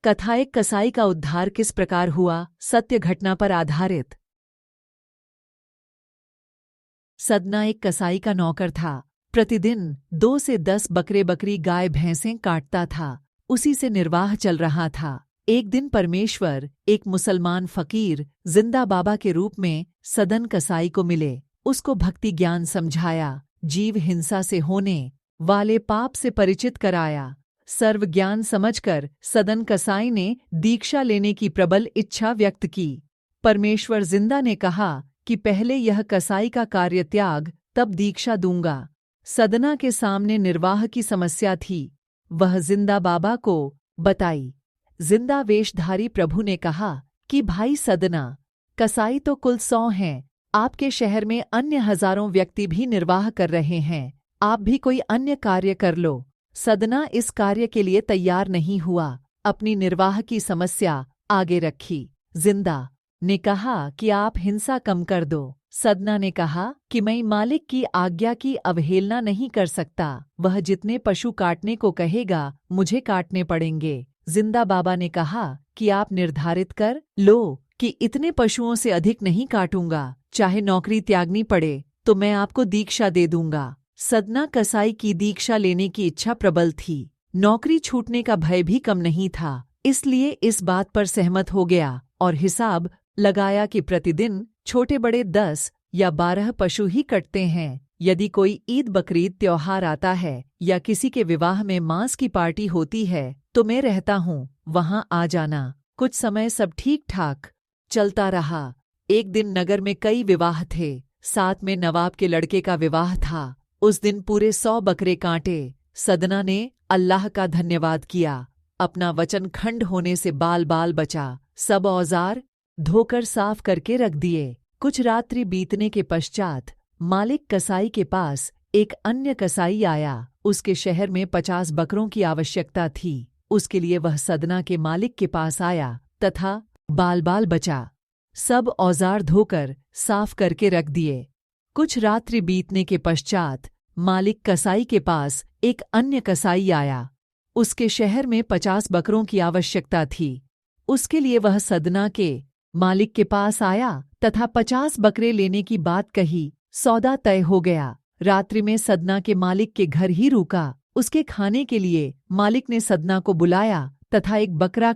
कथा एक कसाई का उद्धार किस प्रकार हुआ, सत्य घटना पर आधारित। सदना एक कसाई का नौकर था। प्रतिदिन 2 से 10 बकरे बकरी गाय भैंसें काटता था। उसी से निर्वाह चल रहा था। एक दिन परमेश्वर एक मुसलमान फकीर जिंदा बाबा के रूप में सदन कसाई को मिले। उसको भक्ति ज्ञान समझाया, जीव हिंसा से होने वाले पाप से परिचित कराया। सर्व ज्ञान समझकर सदन कसाई ने दीक्षा लेने की प्रबल इच्छा व्यक्त की। परमेश्वर जिंदा ने कहा कि पहले यह कसाई का कार्य त्याग, तब दीक्षा दूंगा। सदना के सामने निर्वाह की समस्या थी, वह जिंदा बाबा को बताई। जिंदा वेशधारी प्रभु ने कहा कि भाई सदना, कसाई तो कुल 100 हैं। आपके शहर में अन्य हजारों व्यक्ति भी निर्वाह कर रहे हैं। आप भी कोई अन्य कार्य कर लो। सदना इस कार्य के लिए तैयार नहीं हुआ, अपनी निर्वाह की समस्या आगे रखी। जिंदा ने कहा कि आप हिंसा कम कर दो। सदना ने कहा कि मैं मालिक की आज्ञा की अवहेलना नहीं कर सकता। वह जितने पशु काटने को कहेगा मुझे काटने पड़ेंगे। जिंदा बाबा ने कहा कि आप निर्धारित कर लो कि इतने पशुओं से अधिक नहीं काटूंगा, चाहे नौकरी त्यागनी पड़े तो मैं आपको दीक्षा दे दूंगा। सदना कसाई की दीक्षा लेने की इच्छा प्रबल थी। नौकरी छूटने का भय भी कम नहीं था, इसलिए इस बात पर सहमत हो गया और हिसाब लगाया कि प्रतिदिन छोटे बड़े 10 या 12 पशु ही कटते हैं। यदि कोई ईद बकरीद त्योहार आता है या किसी के विवाह में मांस की पार्टी होती है तो मैं रहता हूँ, वहां आ जाना। कुछ समय सब ठीक ठाक चलता रहा। एक दिन नगर में कई विवाह थे, साथ में नवाब के लड़के का विवाह था। उस दिन पूरे 100 बकरे काटे। सदना ने अल्लाह का धन्यवाद किया। अपना वचन खंड होने से बाल बाल बचा। सब औजार धोकर साफ करके रख दिए। कुछ रात्रि बीतने के पश्चात मालिक कसाई के पास एक अन्य कसाई आया। उसके शहर में 50 बकरों की आवश्यकता थी। उसके लिए वह सदना के मालिक के पास आया तथा बाल बाल बचा। सब औजार धोकर साफ करके रख दिए। कुछ रात्रि बीतने के पश्चात मालिक कसाई के पास एक अन्य कसाई आया। उसके शहर में 50 बकरों की आवश्यकता थी। उसके लिए वह सदना के मालिक के पास आया तथा 50 बकरे लेने की बात कही। सौदा तय हो गया। रात्रि में सदना के मालिक के घर ही रुका। उसके खाने के लिए मालिक ने सदना को बुलाया तथा एक बकरा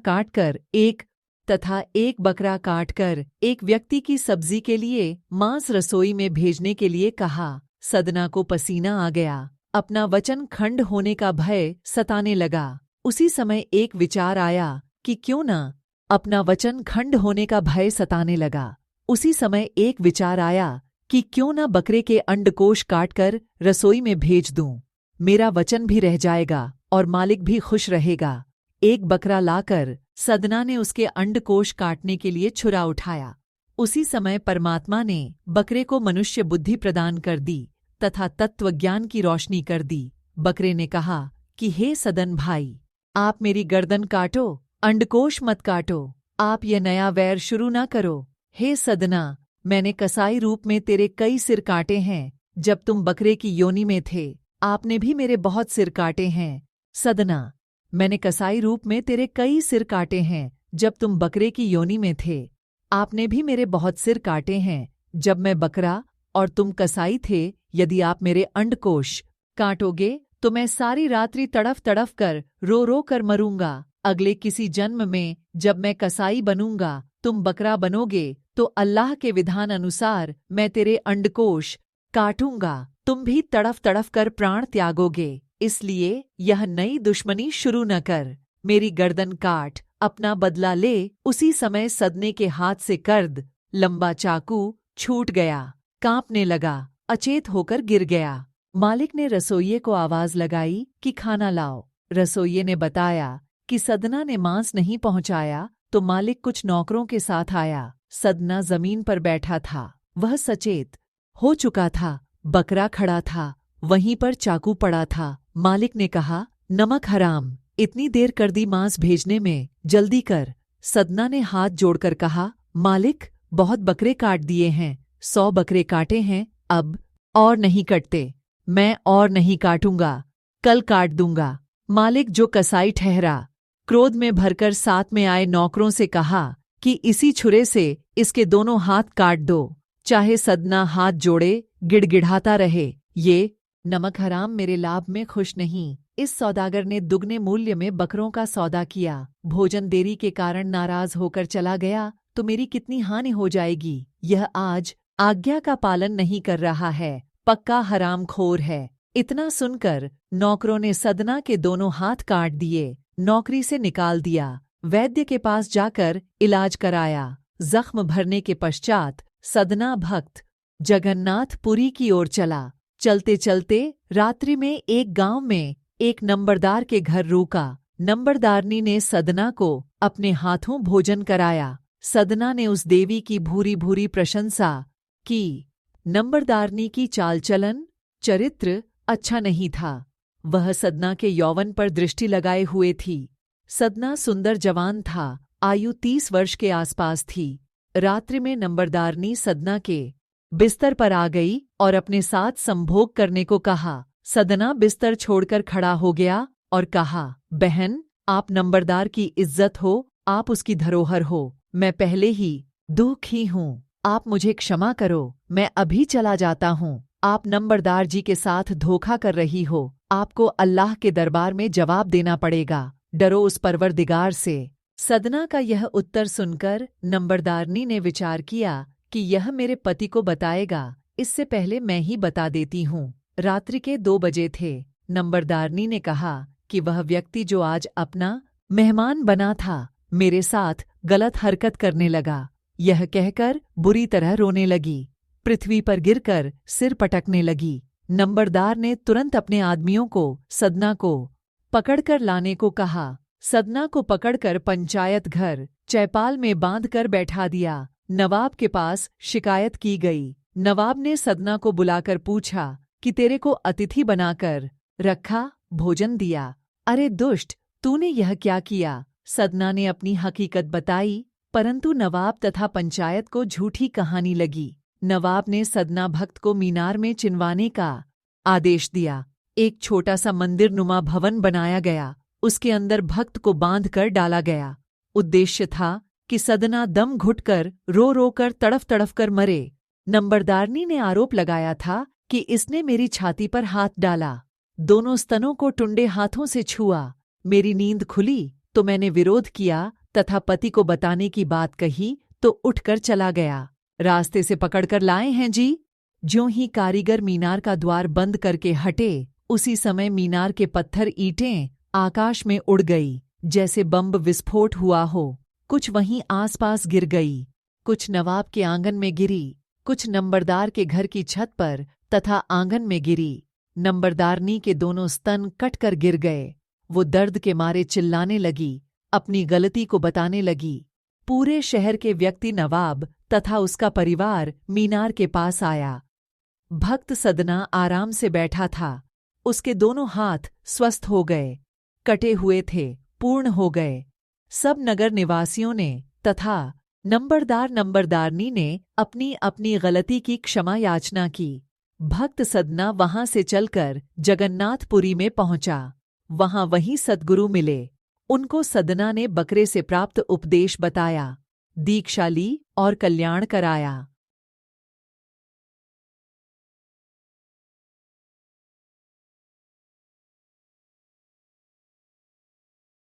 काटकर एक व्यक्ति की सब्जी के लिए मांस रसोई में भेजने के लिए कहा। सदना को पसीना आ गया। अपना वचन खंड होने का भय सताने लगा। उसी समय एक विचार आया कि क्यों न अपना वचन खंड होने का भय सताने लगा। उसी समय एक विचार आया कि क्यों न बकरे के अंडकोश काटकर रसोई में भेज दूं। मेरा वचन भी रह जाएगा और मालिक भी खुश रहेगा। एक बकरा लाकर सदना ने उसके अंडकोश काटने के लिए छुरा उठाया। उसी समय परमात्मा ने बकरे को मनुष्य बुद्धि प्रदान कर दी तथा तत्वज्ञान की रोशनी कर दी। बकरे ने कहा कि हे सदन भाई, आप मेरी गर्दन काटो, अंडकोश मत काटो। आप यह नया वैर शुरू ना करो। हे सदना, मैंने कसाई रूप में तेरे कई सिर काटे हैं। जब तुम बकरे की योनि में थे आपने भी मेरे बहुत सिर काटे हैं। सदना, मैंने कसाई रूप में तेरे कई सिर काटे हैं। जब तुम बकरे की योनि में थे आपने भी मेरे बहुत सिर काटे हैं। जब मैं बकरा और तुम कसाई थे, यदि आप मेरे अंडकोश काटोगे तो मैं सारी रात्रि तड़फ तड़फ कर रो रो कर मरूंगा। अगले किसी जन्म में जब मैं कसाई बनूंगा, तुम बकरा बनोगे तो अल्लाह के विधान अनुसार मैं तेरे अंडकोश काटूंगा। तुम भी तड़फ तड़फ कर प्राण त्यागोगे। इसलिए यह नई दुश्मनी शुरू न कर। मेरी गर्दन काट, अपना बदला ले। उसी समय सदने के हाथ से कर्द लंबा चाकू छूट गया। कांपने लगा, अचेत होकर गिर गया। मालिक ने रसोइये को आवाज लगाई कि खाना लाओ। रसोइये ने बताया कि सदना ने मांस नहीं पहुंचाया तो मालिक कुछ नौकरों के साथ आया। सदना जमीन पर बैठा था। वह सचेत हो चुका था। बकरा खड़ा था, वहीं पर चाकू पड़ा था। मालिक ने कहा, नमक हराम, इतनी देर कर दी मांस भेजने में, जल्दी कर। सदना ने हाथ जोड़कर कहा, मालिक, बहुत बकरे काट दिए हैं, 100 बकरे काटे हैं, अब और नहीं कटते। मैं और नहीं काटूंगा, कल काट दूंगा। मालिक जो कसाई ठहरा, क्रोध में भरकर साथ में आए नौकरों से कहा कि इसी छुरे से इसके दोनों हाथ काट दो। चाहे सदना हाथ जोड़े गिड़गिड़ाता रहे, ये नमक हराम मेरे लाभ में खुश नहीं। इस सौदागर ने दुगने मूल्य में बकरों का सौदा किया, भोजन देरी के कारण नाराज होकर चला गया तो मेरी कितनी हानि हो जाएगी। यह आज आज्ञा का पालन नहीं कर रहा है, पक्का हरामखोर है। इतना सुनकर नौकरों ने सदना के दोनों हाथ काट दिए, नौकरी से निकाल दिया। वैद्य के पास जाकर इलाज कराया। जख्म भरने के पश्चात सदना भक्त जगन्नाथपुरी की ओर चला। चलते चलते रात्रि में एक गांव में एक नंबरदार के घर रुका। नंबरदारनी ने सदना को अपने हाथों भोजन कराया। सदना ने उस देवी की भूरी भूरी प्रशंसा की। नंबरदारनी की चाल चलन चरित्र अच्छा नहीं था। वह सदना के यौवन पर दृष्टि लगाए हुए थी। सदना सुंदर जवान था, आयु 30 वर्ष के आसपास थी। रात्रि में नंबरदारनी सदना के बिस्तर पर आ गई और अपने साथ संभोग करने को कहा। सदना बिस्तर छोड़कर खड़ा हो गया और कहा, बहन, आप नंबरदार की इज्जत हो, आप उसकी धरोहर हो। मैं पहले ही दुखी हूँ, आप मुझे क्षमा करो, मैं अभी चला जाता हूँ। आप नंबरदार जी के साथ धोखा कर रही हो, आपको अल्लाह के दरबार में जवाब देना पड़ेगा। डरो उस परवरदिगार से। सदना का यह उत्तर सुनकर नंबरदारनी ने विचार किया कि यह मेरे पति को बताएगा, इससे पहले मैं ही बता देती हूँ। रात्रि के 2 बजे थे। नंबरदारनी ने कहा कि वह व्यक्ति जो आज अपना मेहमान बना था, मेरे साथ गलत हरकत करने लगा। यह कहकर बुरी तरह रोने लगी, पृथ्वी पर गिरकर सिर पटकने लगी। नंबरदार ने तुरंत अपने आदमियों को सदना को पकड़कर लाने को कहा। सदना को पकड़कर पंचायत घर चैपाल में बांधकर बैठा दिया। नवाब के पास शिकायत की गई। नवाब ने सदना को बुलाकर पूछा कि तेरे को अतिथि बनाकर रखा, भोजन दिया, अरे दुष्ट, तूने यह क्या किया? सदना ने अपनी हकीकत बताई, परंतु नवाब तथा पंचायत को झूठी कहानी लगी। नवाब ने सदना भक्त को मीनार में चिनवाने का आदेश दिया। एक छोटा सा मंदिर नुमा भवन बनाया गया, उसके अंदर भक्त को बांध कर डाला गया। उद्देश्य था कि सदना दम घुटकर रो रो कर तड़फ तड़फ कर मरे। नंबरदारनी ने आरोप लगाया था कि इसने मेरी छाती पर हाथ डाला, दोनों स्तनों को टुंडे हाथों से छुआ। मेरी नींद खुली तो मैंने विरोध किया तथा पति को बताने की बात कही तो उठकर चला गया। रास्ते से पकड़कर लाए हैं जी। ज्यों ही कारीगर मीनार का द्वार बंद करके हटे, उसी समय मीनार के पत्थर ईंटें आकाश में उड़ गई, जैसे बम विस्फोट हुआ हो। कुछ वहीं आसपास गिर गई, कुछ नवाब के आंगन में गिरी, कुछ नंबरदार के घर की छत पर तथा आंगन में गिरी। नंबरदारनी के दोनों स्तन कटकर गिर गए। वो दर्द के मारे चिल्लाने लगी, अपनी गलती को बताने लगी। पूरे शहर के व्यक्ति नवाब तथा उसका परिवार मीनार के पास आया। भक्त सदना आराम से बैठा था, उसके दोनों हाथ स्वस्थ हो गए, कटे हुए थे, पूर्ण हो गए। सब नगर निवासियों ने तथा नंबरदारनी ने अपनी अपनी गलती की क्षमा याचना की। भक्त सदना वहां से चलकर जगन्नाथपुरी में पहुंचा। वहां वही सद्गुरु मिले। उनको सदना ने बकरे से प्राप्त उपदेश बताया, दीक्षा ली और कल्याण कराया।